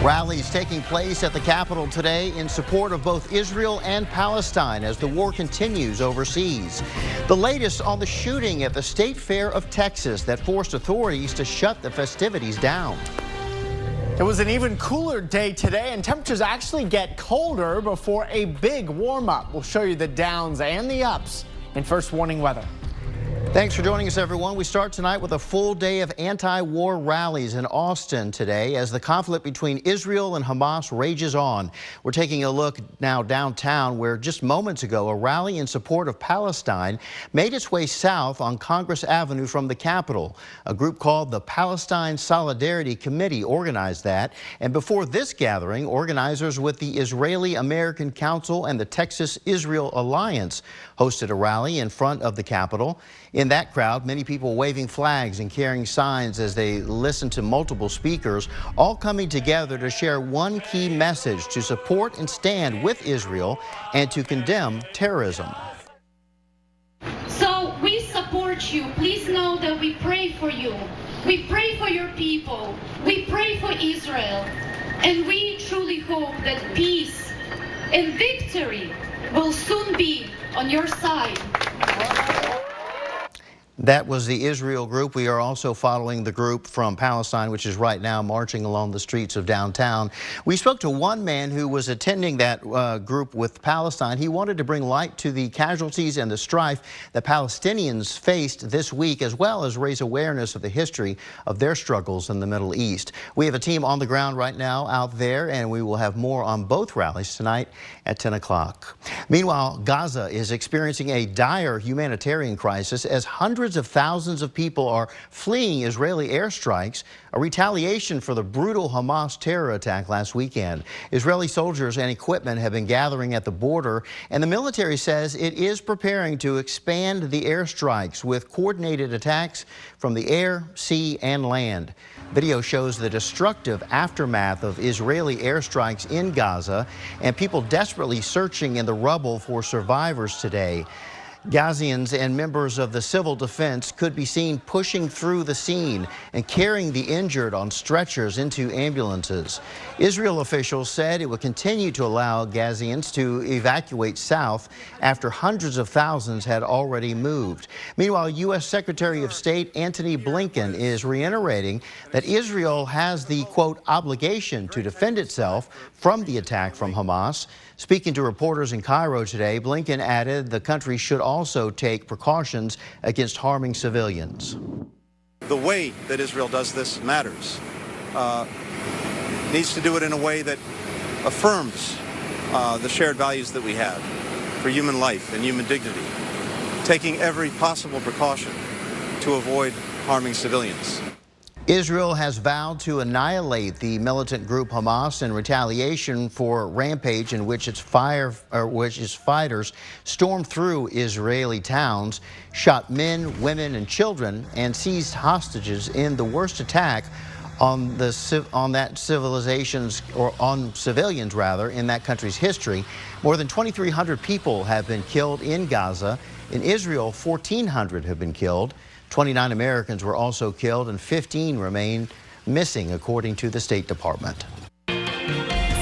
Rallies taking place at the Capitol today in support of both Israel and Palestine as the war continues overseas. The latest on the shooting at the State Fair of Texas that forced authorities to shut the festivities down. It was an even cooler day today, and temperatures actually get colder before a big warm-up. We'll show you the downs and the ups in First Warning Weather. Thanks for joining us, everyone. We start tonight with a full day of anti-war rallies in Austin today as the conflict between Israel and Hamas rages on. We're taking a look now downtown where just moments ago a rally in support of Palestine made its way south on Congress Avenue from the Capitol. A group called the Palestine Solidarity Committee organized that. And before this gathering, organizers with the Israeli-American Council and the Texas-Israel Alliance hosted a rally in front of the Capitol. In that crowd, many people waving flags and carrying signs as they listened to multiple speakers, all coming together to share one key message: to support and stand with Israel and to condemn terrorism. So we support you. Please know that we pray for you. We pray for your people. We pray for Israel. And we truly hope that peace and victory will soon be on your side. That was the Israel group. We are also following the group from Palestine, which is right now marching along the streets of downtown. We spoke to one man who was attending that group with Palestine. He wanted to bring light to the casualties and the strife that Palestinians faced this week, as well as raise awareness of the history of their struggles in the Middle East. We have a team on the ground right now out there, and we will have more on both rallies tonight at 10 o'clock. Meanwhile, Gaza is experiencing a dire humanitarian crisis as hundreds of thousands of people are fleeing Israeli airstrikes, a retaliation for the brutal Hamas terror attack last weekend. Israeli soldiers and equipment have been gathering at the border, and the military says it is preparing to expand the airstrikes with coordinated attacks from the air, sea, and land. Video shows the destructive aftermath of Israeli airstrikes in Gaza and people desperately searching in the rubble for survivors today. Gazians and members of the civil defense could be seen pushing through the scene and carrying the injured on stretchers into ambulances. Israel officials said it would continue to allow Gazians to evacuate south after hundreds of thousands had already moved. Meanwhile, U.S. Secretary of State Antony Blinken is reiterating that Israel has the, quote, obligation to defend itself from the attack from Hamas. Speaking to reporters in Cairo today, Blinken added the country should also take precautions against harming civilians. The way that Israel does this matters. Needs to do it in a way that affirms the shared values that we have for human life and human dignity, taking every possible precaution to avoid harming civilians. Israel has vowed to annihilate the militant group Hamas in retaliation for a rampage in which its fighters stormed through Israeli towns, shot men, women, and children, and seized hostages in the worst attack on civilians rather in that country's history. More than 2,300 people have been killed in Gaza. In Israel, 1,400 have been killed. 29 Americans were also killed and 15 remain missing, according to the State Department.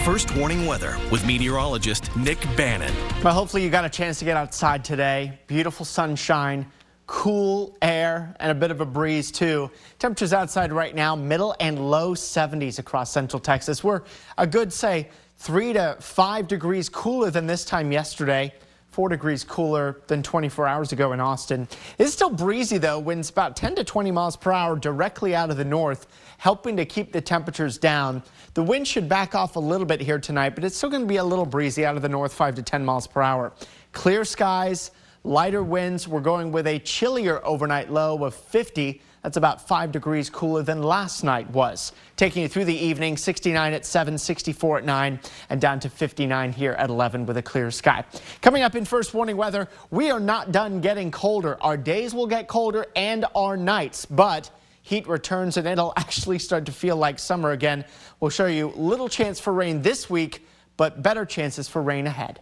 First Warning Weather with meteorologist Nick Bannon. Well, hopefully you got a chance to get outside today. Beautiful sunshine, cool air, and a bit of a breeze too. Temperatures outside right now, middle and low 70s across central Texas. We're a good, say, 3 to 5 degrees cooler than this time yesterday. 4 degrees cooler than 24 hours ago in Austin. It's still breezy though, winds about 10 to 20 miles per hour directly out of the north, helping to keep the temperatures down. The wind should back off a little bit here tonight, but it's still going to be a little breezy out of the north, 5 to 10 miles per hour. Clear skies, lighter winds. We're going with a chillier overnight low of 50. That's about 5 degrees cooler than last night was. Taking you through the evening, 69 at 7, 64 at 9, and down to 59 here at 11 with a clear sky. Coming up in First Warning Weather, we are not done getting colder. Our days will get colder and our nights, but heat returns and it'll actually start to feel like summer again. We'll show you little chance for rain this week, but better chances for rain ahead.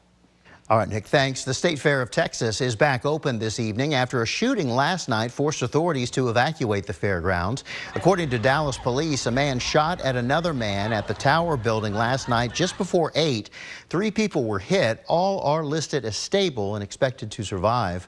All right, Nick, thanks. The State Fair of Texas is back open this evening after a shooting last night forced authorities to evacuate the fairgrounds. According to Dallas police, a man shot at another man at the Tower building last night just before 8. 3 people were hit. All are listed as stable and expected to survive.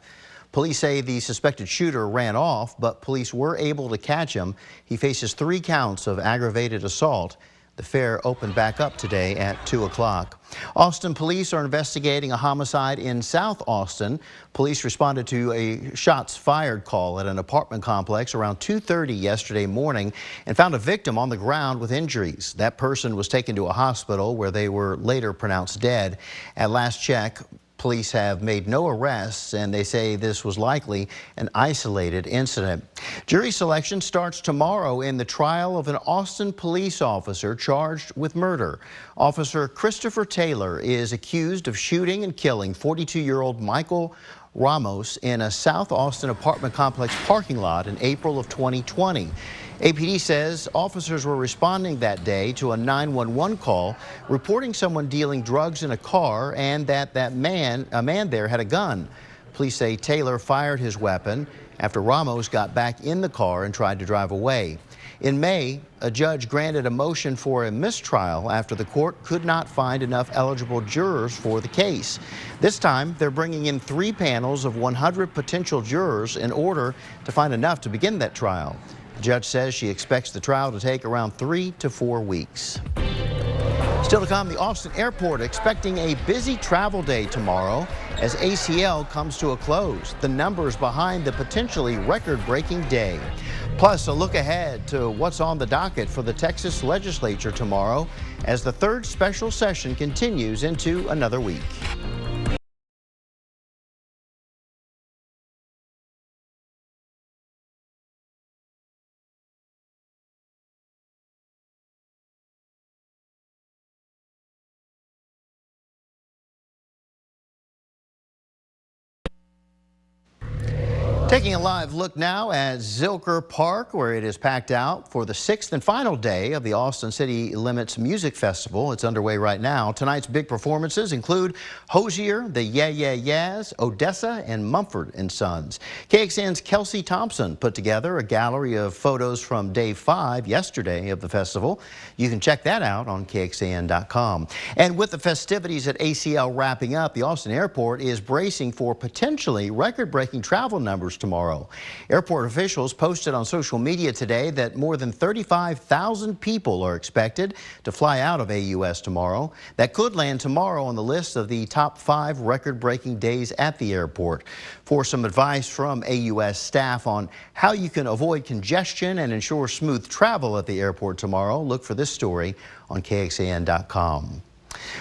Police say the suspected shooter ran off, but police were able to catch him. He faces 3 counts of aggravated assault. The fair opened back up today at 2 o'clock. Austin police are investigating a homicide in South Austin. Police responded to a shots fired call at an apartment complex around 2:30 yesterday morning and found a victim on the ground with injuries. That person was taken to a hospital where they were later pronounced dead. At last check, police have made no arrests, and they say this was likely an isolated incident. Jury selection starts tomorrow in the trial of an Austin police officer charged with murder. Officer Christopher Taylor is accused of shooting and killing 42-year-old Michael Ramos in a South Austin apartment complex parking lot in April of 2020. APD says officers were responding that day to a 911 call reporting someone dealing drugs in a car and that a man there had a gun. Police say Taylor fired his weapon after Ramos got back in the car and tried to drive away. In May, a judge granted a motion for a mistrial after the court could not find enough eligible jurors for the case. This time, they're bringing in 3 panels of 100 potential jurors in order to find enough to begin that trial. The judge says she expects the trial to take around 3 to 4 weeks. Still to come, the Austin airport expecting a busy travel day tomorrow as ACL comes to a close. The numbers behind the potentially record-breaking day. Plus, a look ahead to what's on the docket for the Texas legislature tomorrow as the 3rd special session continues into another week. Taking a live look now at Zilker Park, where it is packed out for the 6th and final day of the Austin City Limits Music Festival. It's underway right now. Tonight's big performances include Hosier, the Yeah Yeah Yeahs, Odessa, and Mumford & Sons. KXAN's Kelsey Thompson put together a gallery of photos from day 5 yesterday of the festival. You can check that out on KXAN.com. And with the festivities at ACL wrapping up, the Austin Airport is bracing for potentially record-breaking travel numbers tomorrow. Airport officials posted on social media today that more than 35,000 people are expected to fly out of AUS tomorrow. That could land tomorrow on the list of the top 5 record-breaking days at the airport. For some advice from AUS staff on how you can avoid congestion and ensure smooth travel at the airport tomorrow, look for this story on KXAN.com.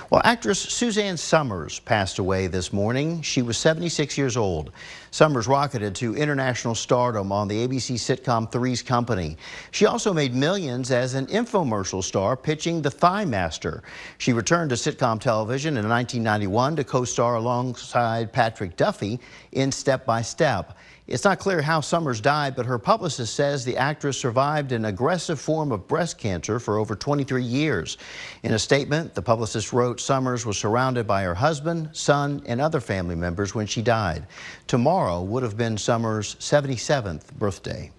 Well, actress Suzanne Summers passed away this morning. She was 76 years old. Summers rocketed to international stardom on the ABC sitcom Three's Company. She also made millions as an infomercial star pitching The Thigh Master. She returned to sitcom television in 1991 to co-star alongside Patrick Duffy in Step by Step. It's not clear how Summers died, but her publicist says the actress survived an aggressive form of breast cancer for over 23 years. In a statement, the publicist wrote Summers was surrounded by her husband, son, and other family members when she died. Tomorrow would have been Summers' 77th birthday.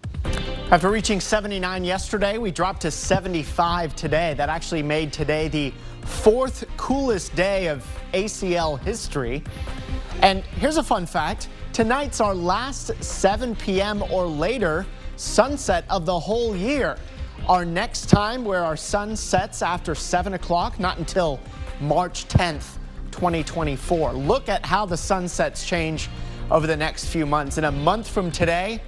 After reaching 79 yesterday, we dropped to 75 today. That actually made today the 4th coolest day of ACL history. And here's a fun fact. Tonight's our last 7 p.m. or later sunset of the whole year. Our next time where our sun sets after 7 o'clock, not until March 10th, 2024. Look at how the sunsets change over the next few months. In a month from today,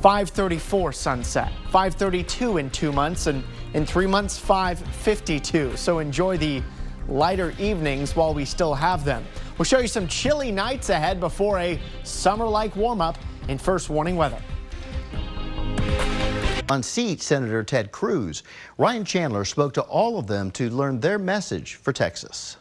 5:34 sunset, 5:32 in 2 months, and in 3 months, 5:52. So enjoy the lighter evenings while we still have them. We'll show you some chilly nights ahead before a summer-like warm-up in First Warning Weather. Unseat Senator Ted Cruz. Ryan Chandler spoke to all of them to learn their message for Texas.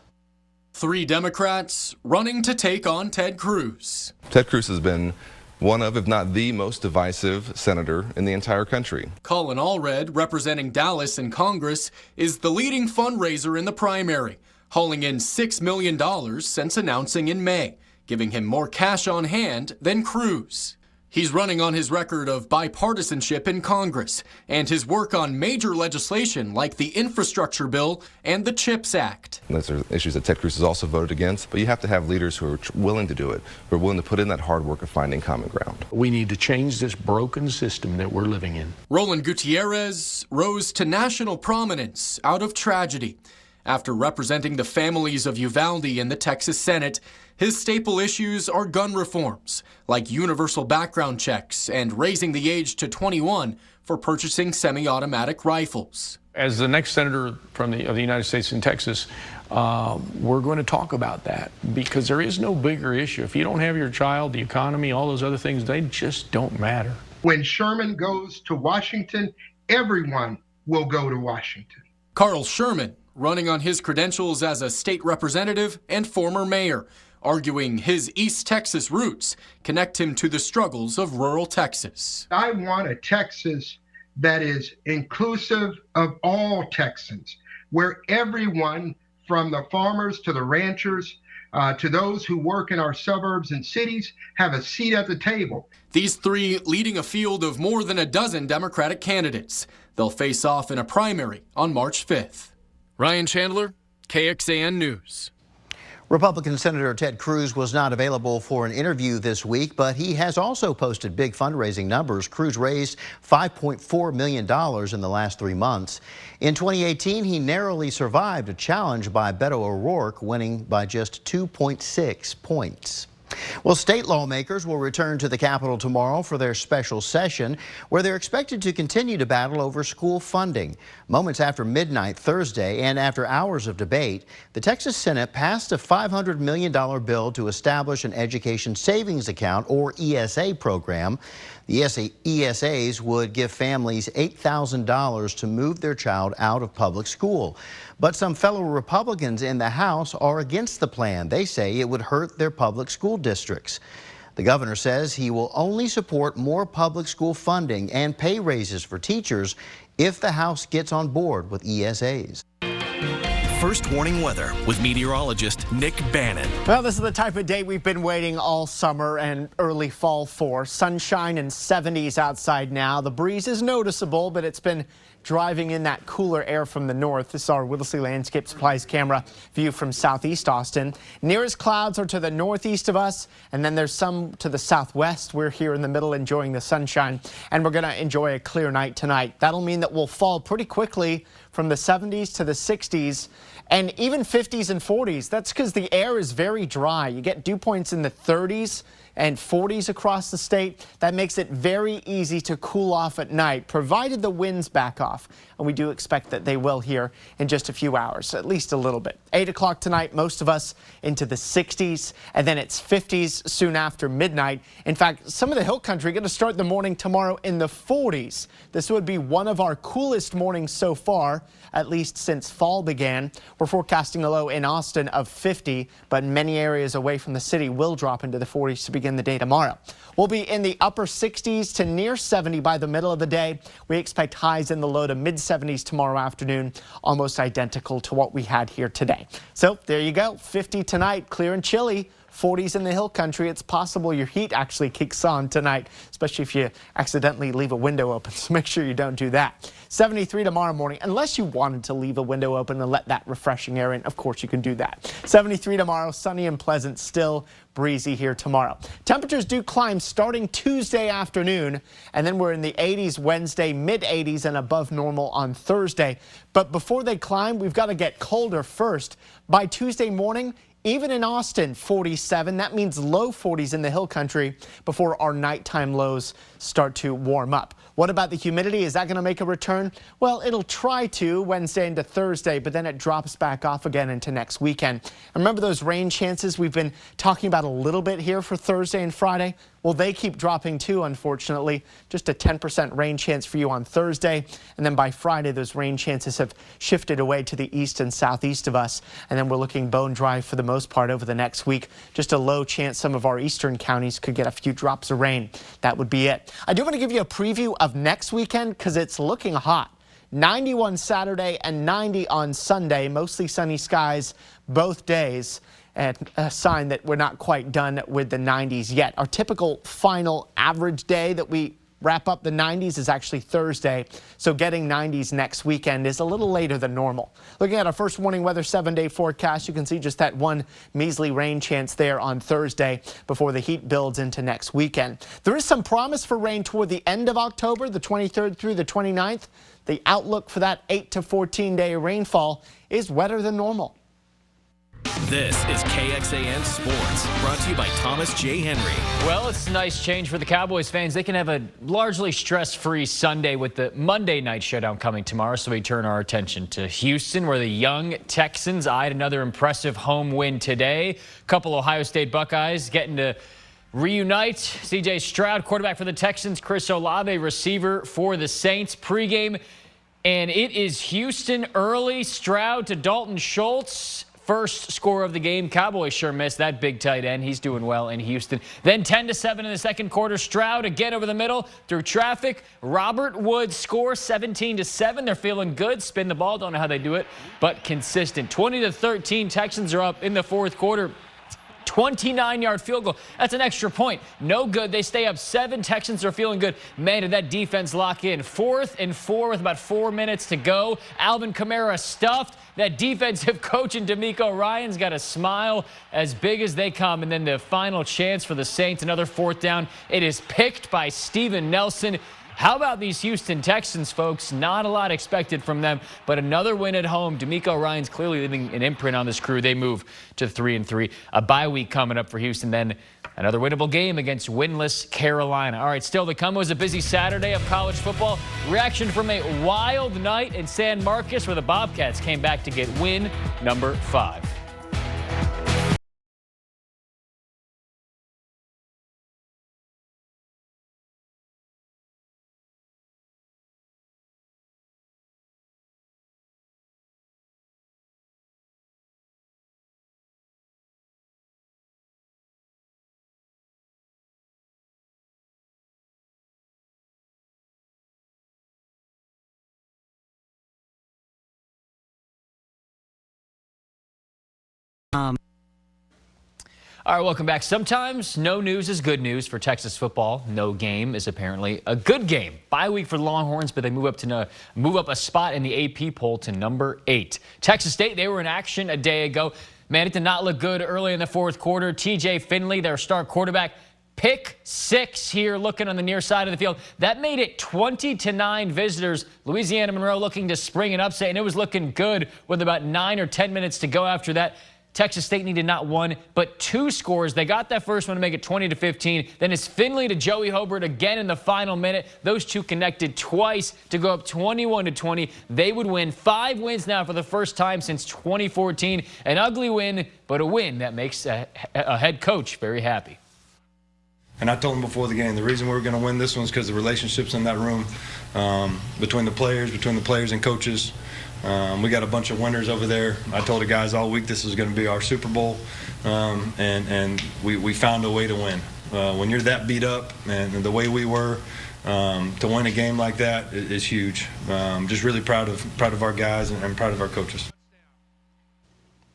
3 Democrats running to take on Ted Cruz. Ted Cruz has been one of, if not the most divisive senator in the entire country. Colin Allred, representing Dallas in Congress, is the leading fundraiser in the primary. hauling in $6 million since announcing in May, giving him more cash on hand than Cruz. He's running on his record of bipartisanship in Congress and his work on major legislation like the infrastructure bill and the CHIPS Act. Those are issues that Ted Cruz has also voted against, but you have to have leaders who are willing to do it, who are willing to put in that hard work of finding common ground. We need to change this broken system that we're living in. Roland Gutierrez rose to national prominence out of tragedy. After representing the families of Uvalde in the Texas Senate, his staple issues are gun reforms, like universal background checks and raising the age to 21 for purchasing semi-automatic rifles. As the next senator of the United States in Texas, we're going to talk about that because there is no bigger issue. If you don't have your child, the economy, all those other things, they just don't matter. When Sherman goes to Washington, everyone will go to Washington. Carl Sherman, running on his credentials as a state representative and former mayor, arguing his East Texas roots connect him to the struggles of rural Texas. I want a Texas that is inclusive of all Texans, where everyone from the farmers to the ranchers to those who work in our suburbs and cities have a seat at the table. These three leading a field of more than a dozen Democratic candidates. They'll face off in a primary on March 5th. Ryan Chandler, KXAN News. Republican Senator Ted Cruz was not available for an interview this week, but he has also posted big fundraising numbers. Cruz raised $5.4 million in the last 3 months. In 2018, he narrowly survived a challenge by Beto O'Rourke, winning by just 2.6 points. Well, state lawmakers will return to the Capitol tomorrow for their special session, where they're expected to continue to battle over school funding. Moments after midnight Thursday and after hours of debate, the Texas Senate passed a $500 million bill to establish an education savings account, or ESA, program. The ESAs would give families $8,000 to move their child out of public school. But some fellow Republicans in the House are against the plan. They say it would hurt their public school districts. The governor says he will only support more public school funding and pay raises for teachers if the House gets on board with ESAs. First warning weather with meteorologist Nick Bannon. Well, this is the type of day we've been waiting all summer and early fall for. Sunshine and 70s outside now. The breeze is noticeable, but it's been driving in that cooler air from the north. This is our Whittlesey Landscape Supplies camera view from southeast Austin. Nearest clouds are to the northeast of us, and then there's some to the southwest. We're here in the middle enjoying the sunshine, and we're going to enjoy a clear night tonight. That'll mean that we'll fall pretty quickly from the 70s to the 60s and even 50s and 40s. That's because the air is very dry. You get dew points in the 30s and 40s across the state. That makes it very easy to cool off at night, provided the winds back off. And we do expect that they will here in just a few hours, at least a little bit. 8 o'clock tonight, most of us into the 60s, and then it's 50s soon after midnight. In fact, some of the hill country going to start the morning tomorrow in the 40s. This would be one of our coolest mornings so far, at least since fall began. We're forecasting a low in Austin of 50, but many areas away from the city will drop into the 40s to begin the day tomorrow. We'll be in the upper 60s to near 70 by the middle of the day. We expect highs in the low to mid 70s tomorrow afternoon, almost identical to what we had here today. So there you go, 50 tonight, clear and chilly. 40s in the hill country. It's possible your heat actually kicks on tonight, especially if you accidentally leave a window open. So make sure you don't do that. 73 tomorrow morning, unless you wanted to leave a window open and let that refreshing air in. Of course, you can do that. 73 tomorrow, sunny and pleasant, still breezy here tomorrow. Temperatures do climb starting Tuesday afternoon, and then we're in the 80s Wednesday, mid 80s and above normal on Thursday. But before they climb, we've got to get colder first. By Tuesday morning, even in Austin, 47. That means low 40s in the hill country before our nighttime lows start to warm up. What about the humidity? Is that going to make a return? Well, it'll try to Wednesday into Thursday, but then it drops back off again into next weekend. And remember those rain chances we've been talking about a little bit here for Thursday and Friday? Well, they keep dropping too, unfortunately. Just a 10% rain chance for you on Thursday. And then by Friday, those rain chances have shifted away to the east and southeast of us. And then we're looking bone dry for the most part over the next week. Just a low chance some of our eastern counties could get a few drops of rain. That would be it. I do want to give you a preview of next weekend because it's looking hot. 91 Saturday and 90 on Sunday. Mostly sunny skies both days, and a sign that we're not quite done with the 90s yet. Our typical final average day that we wrap up the 90s is actually Thursday, so getting 90s next weekend is a little later than normal. Looking at our first warning weather 7-day forecast, you can see just that one measly rain chance there on Thursday before the heat builds into next weekend. There is some promise for rain toward the end of October, the 23rd through the 29th. The outlook for that 8 to 14-day rainfall is wetter than normal. This is KXAN Sports, brought to you by Thomas J. Henry. Well, it's a nice change for the Cowboys fans. They can have a largely stress-free Sunday with the Monday night showdown coming tomorrow, so we turn our attention to Houston, where the young Texans eyed another impressive home win today. A couple Ohio State Buckeyes getting to reunite. C.J. Stroud, quarterback for the Texans, Chris Olave, receiver for the Saints. Pregame, and it is Houston early. Stroud to Dalton Schultz. First score of the game. Cowboys sure missed that big tight end. He's doing well in Houston. Then 10-7 in the second quarter. Stroud again over the middle through traffic. Robert Woods scores 17-7. They're feeling good. Spin the ball. Don't know how they do it, but consistent. 20-13. Texans are up in the fourth quarter. 29-yard field goal. That's an extra point. No good. They stay up 7. Texans are feeling good. Man, did that defense lock in. 4th and 4 with about 4 minutes to go. Alvin Kamara stuffed. That defensive coach in D'Amico Ryan's got a smile as big as they come. And then the final chance for the Saints, another 4th down. It is picked by Steven Nelson. How about these Houston Texans, folks? Not a lot expected from them, but another win at home. D'Amico Ryan's clearly leaving an imprint on this crew. They move to 3-3. A bye week coming up for Houston, then another winnable game against winless Carolina. All right, still to come was a busy Saturday of college football. Reaction from a wild night in San Marcos, where the Bobcats came back to get win number 5. All right, welcome back. Sometimes no news is good news for Texas football. No game is apparently a good game. Bye week for the Longhorns, but they move up a spot in the AP poll to number 8. Texas State, they were in action a day ago. Man, it did not look good early in the fourth quarter. TJ Finley, their star quarterback, pick 6 here, looking on the near side of the field. That made it 20-9 visitors. Louisiana Monroe looking to spring an upset, and it was looking good with about 9 or 10 minutes to go after that. Texas State needed not 1, but 2 scores. They got that first one to make it 20-15. Then it's Finley to Joey Hobart again in the final minute. Those two connected twice to go up 21-20. They would win. 5 wins now for the first time since 2014. An ugly win, but a win that makes a head coach very happy. And I told him before the game, the reason we were going to win this one is because the relationships in that room between the players and coaches. We got a bunch of winners over there. I told the guys all week this is going to be our Super Bowl, and we found a way to win. When you're that beat up, and the way we were, to win a game like that is huge. Just really proud of our guys and proud of our coaches.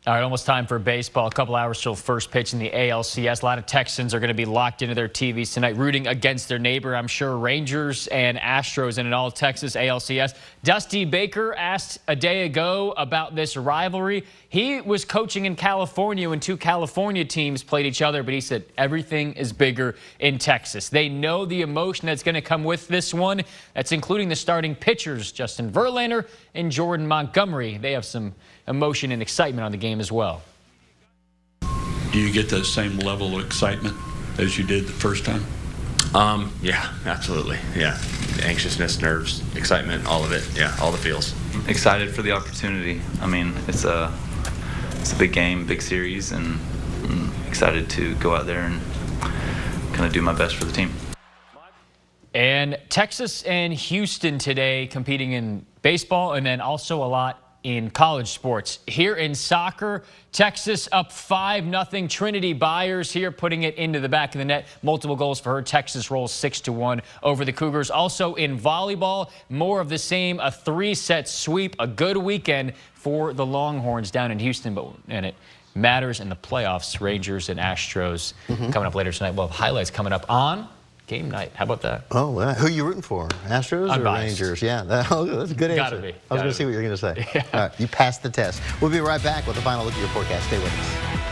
All right, almost time for baseball. A couple hours till first pitch in the ALCS. A lot of Texans are going to be locked into their TVs tonight, rooting against their neighbor. I'm sure Rangers and Astros in an all-Texas ALCS. Dusty Baker asked a day ago about this rivalry. He was coaching in California when 2 California teams played each other, but he said everything is bigger in Texas. They know the emotion that's going to come with this one. That's including the starting pitchers, Justin Verlander and Jordan Montgomery. They have some emotion and excitement on the game as well. Do you get the same level of excitement as you did the first time? Yeah, absolutely. Yeah, anxiousness, nerves, excitement, all of it. Yeah, all the feels. Excited for the opportunity. I mean, it's a big game, big series, and I'm excited to go out there and kind of do my best for the team. And Texas and Houston today competing in baseball, and then also a lot in college sports. Here in soccer, Texas up 5-0. Trinity Byers here putting it into the back of the net. Multiple goals for her. Texas rolls 6-1 over the Cougars. Also in volleyball, more of the same. A 3-set sweep. A good weekend for the Longhorns down in Houston, and it matters in the playoffs. Rangers and Astros coming up later tonight. We'll have highlights coming up on game night. How about that? Oh, who are you rooting for? Astros Unbiased. or Rangers? Yeah, that's a good answer. Gotta be. I was going to see what you were going to say. Yeah. All right, you passed the test. We'll be right back with a final look at your forecast. Stay with us.